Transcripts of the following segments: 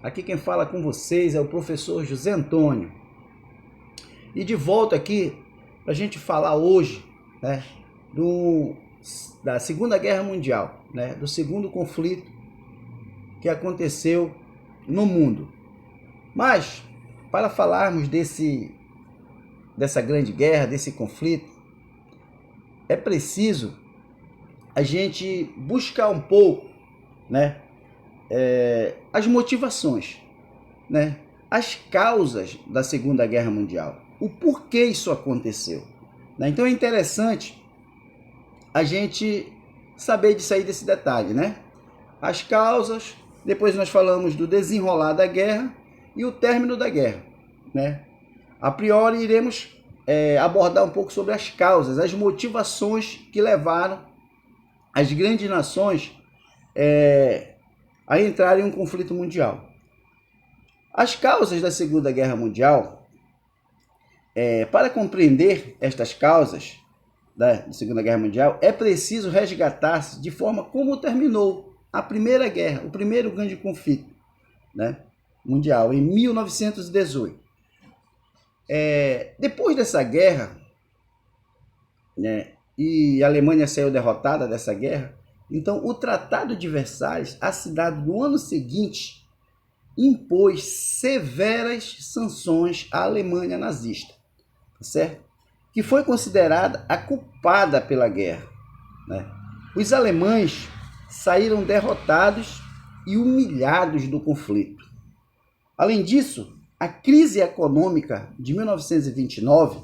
Aqui quem fala com vocês é o professor José Antônio. E de volta aqui para a gente falar hoje, né, da Segunda Guerra Mundial, né, do segundo conflito que aconteceu no mundo. Mas, para falarmos dessa grande guerra, desse conflito, é preciso a gente buscar um pouco, né, as motivações, né, as causas da Segunda Guerra Mundial, o porquê isso aconteceu, né? Então é interessante a gente saber disso aí, desse detalhe, né? As causas, depois nós falamos do desenrolar da guerra e o término da guerra, né? A priori iremos abordar um pouco sobre as causas, as motivações que levaram as grandes nações a entrarem em um conflito mundial. As causas da Segunda Guerra Mundial, para compreender estas causas da Segunda Guerra Mundial, é preciso resgatar-se de forma como terminou a Primeira Guerra, o primeiro grande conflito, né, mundial, em 1918. Depois dessa guerra, né, e a Alemanha saiu derrotada dessa guerra, então o Tratado de Versalhes, assinado no ano seguinte, impôs severas sanções à Alemanha nazista, certo? Que foi considerada a culpada pela guerra, né? Os alemães saíram derrotados e humilhados do conflito. Além disso, a crise econômica de 1929,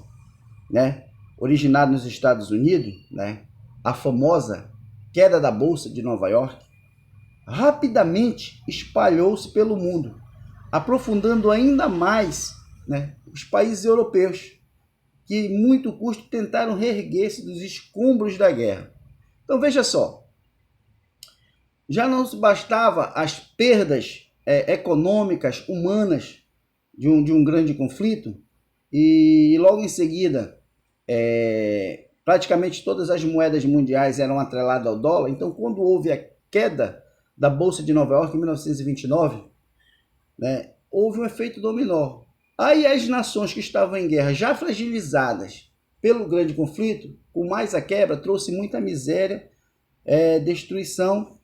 né, originada nos Estados Unidos, né, a famosa queda da Bolsa de Nova York, rapidamente espalhou-se pelo mundo, aprofundando ainda mais, né, os países europeus, que muito custo tentaram reerguer-se dos escombros da guerra. Então veja só, já não bastava as perdas econômicas, humanas de um grande conflito, e logo em seguida praticamente todas as moedas mundiais eram atreladas ao dólar. Então quando houve a queda da Bolsa de Nova York em 1929, né, houve um efeito dominó. Aí as nações que estavam em guerra, já fragilizadas pelo grande conflito, com mais a quebra, trouxe muita miséria, destruição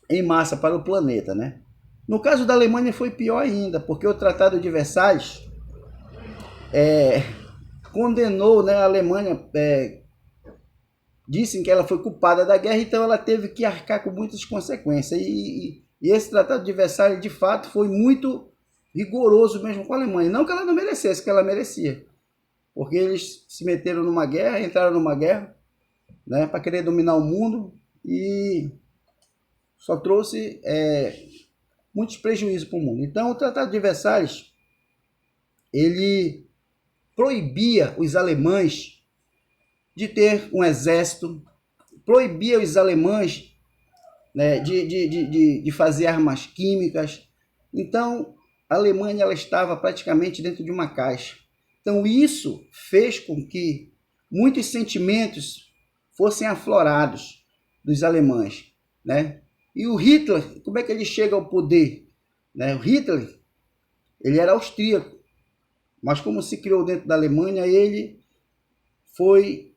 em massa para o planeta, né? No caso da Alemanha foi pior ainda, porque o Tratado de Versalhes condenou, né, a Alemanha, disse que ela foi culpada da guerra, então ela teve que arcar com muitas consequências. E esse Tratado de Versalhes, de fato, foi muito rigoroso mesmo com a Alemanha. Não que ela não merecesse, que ela merecia. Porque eles se meteram numa guerra, entraram numa guerra, né, para querer dominar o mundo, e só trouxe muitos prejuízos para o mundo. Então o Tratado de Versalhes, ele proibia os alemães de ter um exército, proibia os alemães, né, de fazer armas químicas. Então a Alemanha ela estava praticamente dentro de uma caixa. Então isso fez com que muitos sentimentos fossem aflorados dos alemães, né? E o Hitler, como é que ele chega ao poder, né? O Hitler, ele era austríaco, mas como se criou dentro da Alemanha, ele foi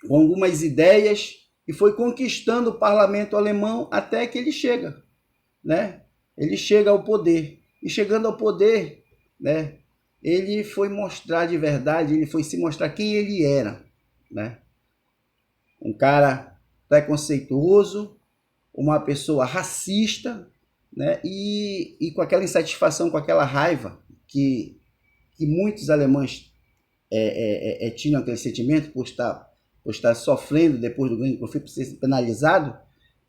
com algumas ideias e foi conquistando o parlamento alemão até que ele chega, né? Ele chega ao poder. E chegando ao poder, né, ele foi mostrar de verdade, ele foi se mostrar quem ele era, né? Um cara preconceituoso, uma pessoa racista, né? E com aquela insatisfação, com aquela raiva que muitos alemães tinham aquele sentimento por estar sofrendo depois do grande conflito, por ser penalizado,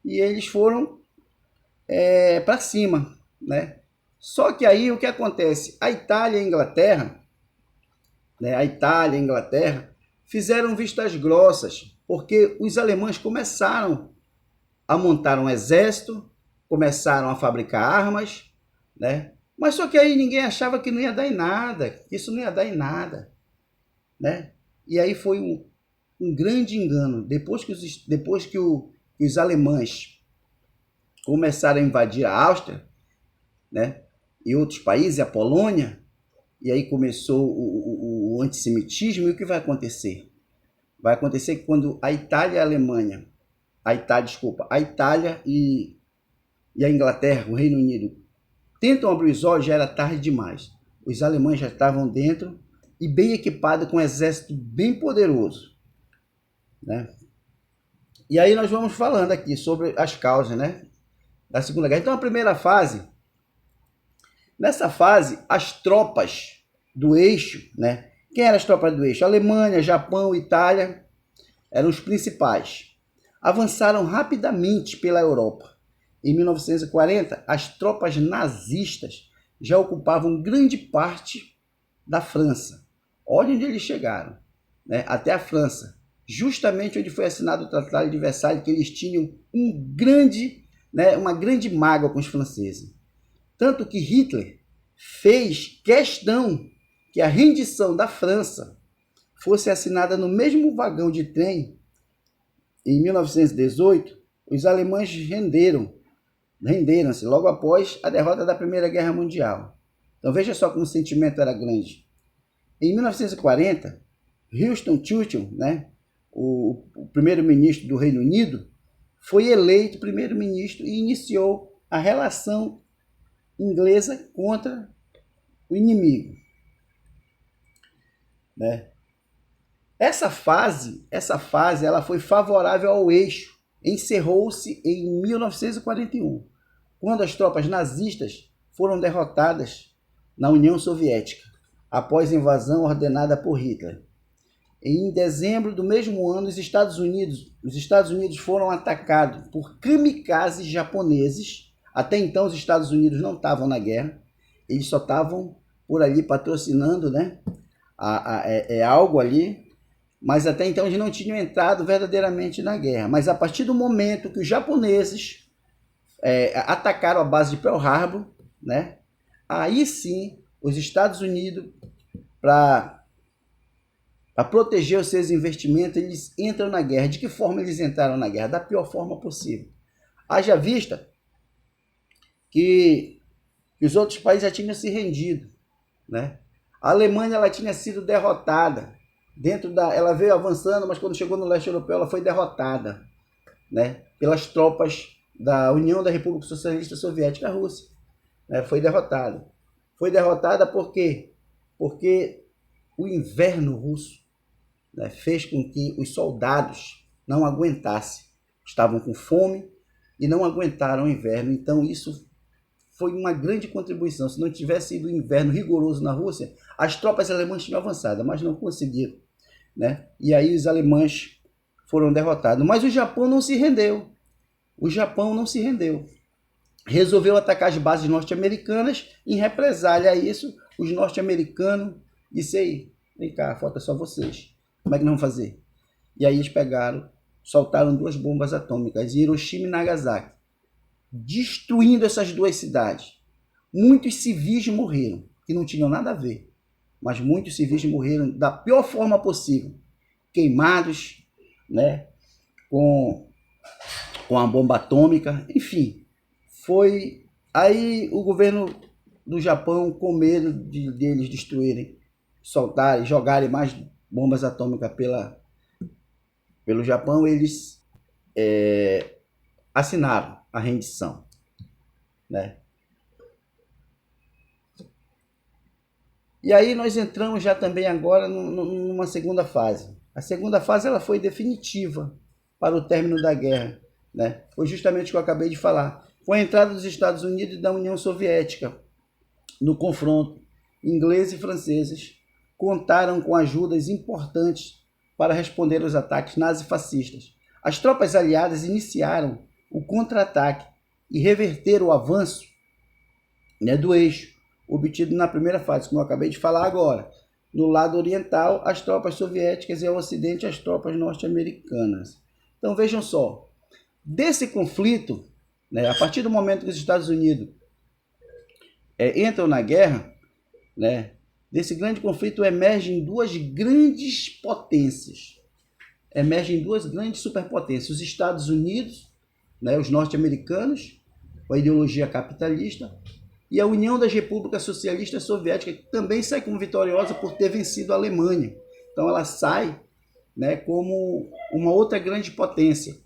e eles foram para cima, né? Só que aí o que acontece? A Itália e a Inglaterra, né? A Itália e a Inglaterra fizeram vistas grossas, porque os alemães começaram a montar um exército, começaram a fabricar armas, né? Mas só que aí ninguém achava que não ia dar em nada, que isso não ia dar em nada, né? E aí foi um grande engano. Depois que os alemães começaram a invadir a Áustria, né, e outros países, a Polônia, e aí começou o antissemitismo. E o que vai acontecer? Vai acontecer que quando a Itália e a Alemanha, a Itália e a Inglaterra, o Reino Unido, tentam abrir os olhos, já era tarde demais. Os alemães já estavam dentro e bem equipados com um exército bem poderoso, né? E aí nós vamos falando aqui sobre as causas, né, da Segunda Guerra. Então a primeira fase, nessa fase, as tropas do eixo, né? Quem eram as tropas do eixo? Alemanha, Japão, Itália eram os principais. Avançaram rapidamente pela Europa. Em 1940, as tropas nazistas já ocupavam grande parte da França. Olha onde eles chegaram, né? Até a França, justamente onde foi assinado o Tratado de Versalhes, que eles tinham uma grande mágoa com os franceses. Tanto que Hitler fez questão que a rendição da França fosse assinada no mesmo vagão de trem. Em 1918, os alemães renderam-se logo após a derrota da Primeira Guerra Mundial. Então veja só como o sentimento era grande. Em 1940, Winston Churchill, né, o primeiro-ministro do Reino Unido, foi eleito primeiro-ministro e iniciou a relação inglesa contra o inimigo, né? Essa fase ela foi favorável ao eixo. Encerrou-se em 1941, quando as tropas nazistas foram derrotadas na União Soviética, após a invasão ordenada por Hitler. Em dezembro do mesmo ano, os Estados Unidos foram atacados por kamikazes japoneses. Até então, os Estados Unidos não estavam na guerra, eles só estavam por ali patrocinando, né, algo ali, mas até então eles não tinham entrado verdadeiramente na guerra. Mas a partir do momento que os japoneses atacaram a base de Pearl Harbor, né, aí sim os Estados Unidos, para proteger os seus investimentos, eles entram na guerra. De que forma eles entraram na guerra? Da pior forma possível. Haja vista que os outros países já tinham se rendido, né? A Alemanha ela tinha sido derrotada. Ela veio avançando, mas quando chegou no leste europeu, ela foi derrotada, né, pelas tropas da União da República Socialista Soviética, a Rússia, né? Foi derrotada. Foi derrotada por quê? Porque o inverno russo, né, fez com que os soldados não aguentassem. Estavam com fome e não aguentaram o inverno. Então isso foi uma grande contribuição. Se não tivesse sido um inverno rigoroso na Rússia, as tropas alemãs tinham avançado, mas não conseguiram, né? E aí os alemães foram derrotados. Mas o Japão não se rendeu. Resolveu atacar as bases norte-americanas. Em represália a isso, os norte-americanos disseram aí, vem cá, falta só vocês. Como é que nós vamos fazer? E aí eles soltaram 2 bombas atômicas, Hiroshima e Nagasaki, destruindo essas 2 cidades. Muitos civis morreram, que não tinham nada a ver, mas muitos civis morreram da pior forma possível, queimados, né, com a bomba atômica. Enfim, foi aí o governo do Japão, com medo deles destruírem, soltarem, jogarem mais bombas atômicas pelo Japão, eles assinaram a rendição, né? E aí nós entramos já também agora numa segunda fase. A segunda fase ela foi definitiva para o término da guerra, né? Foi justamente o que eu acabei de falar. Com a entrada dos Estados Unidos e da União Soviética no confronto, ingleses e franceses contaram com ajudas importantes para responder aos ataques nazifascistas. As tropas aliadas iniciaram o contra-ataque e reverteram o avanço, né, do eixo, obtido na primeira fase, como eu acabei de falar agora. No lado oriental, as tropas soviéticas e ao ocidente, as tropas norte-americanas. Então vejam só, desse conflito, né, a partir do momento que os Estados Unidos entram na guerra, né, desse grande conflito emergem 2 grandes potências. Emergem 2 grandes superpotências. Os Estados Unidos, né, os norte-americanos, com a ideologia capitalista, e a União das Repúblicas Socialistas Soviéticas também sai como vitoriosa por ter vencido a Alemanha. Então ela sai, né, como uma outra grande potência.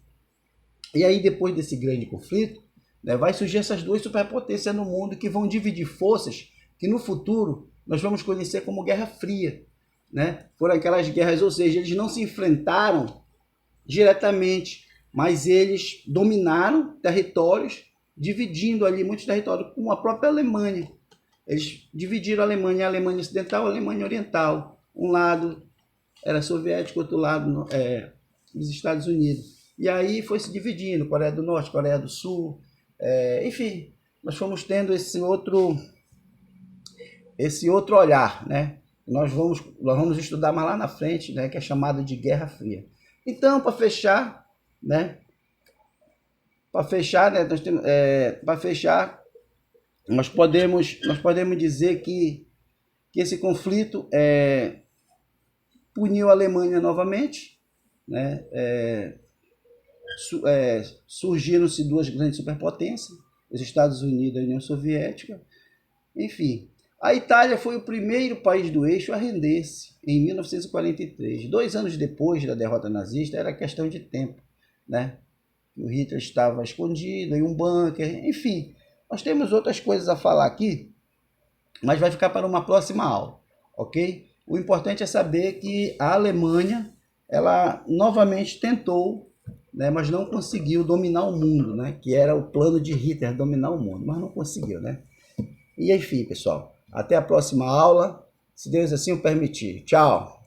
E aí depois desse grande conflito, né, vai surgir essas duas superpotências no mundo que vão dividir forças que no futuro nós vamos conhecer como Guerra Fria. Né? Foram aquelas guerras, ou seja, eles não se enfrentaram diretamente, mas eles dominaram territórios, dividindo ali muitos territórios, como a própria Alemanha. Eles dividiram a Alemanha Ocidental, a Alemanha Oriental. Um lado era soviético, outro lado dos Estados Unidos. E aí foi se dividindo, Coreia do Norte, Coreia do Sul, enfim, nós fomos tendo esse outro olhar, né? Nós vamos estudar mais lá na frente, né, que é chamado de Guerra Fria. Então, para fechar, né, nós podemos dizer que esse conflito puniu a Alemanha novamente, né? Surgiram-se duas grandes superpotências, os Estados Unidos e a União Soviética. Enfim, a Itália foi o primeiro país do eixo a render-se em 1943. 2 anos depois da derrota nazista, era questão de tempo, né? O Hitler estava escondido em um bunker. Enfim, nós temos outras coisas a falar aqui, mas vai ficar para uma próxima aula, ok? O importante é saber que a Alemanha, ela novamente tentou, né, mas não conseguiu dominar o mundo, né? Que era o plano de Hitler, dominar o mundo, mas não conseguiu, né? E enfim, pessoal, até a próxima aula, se Deus assim o permitir. Tchau!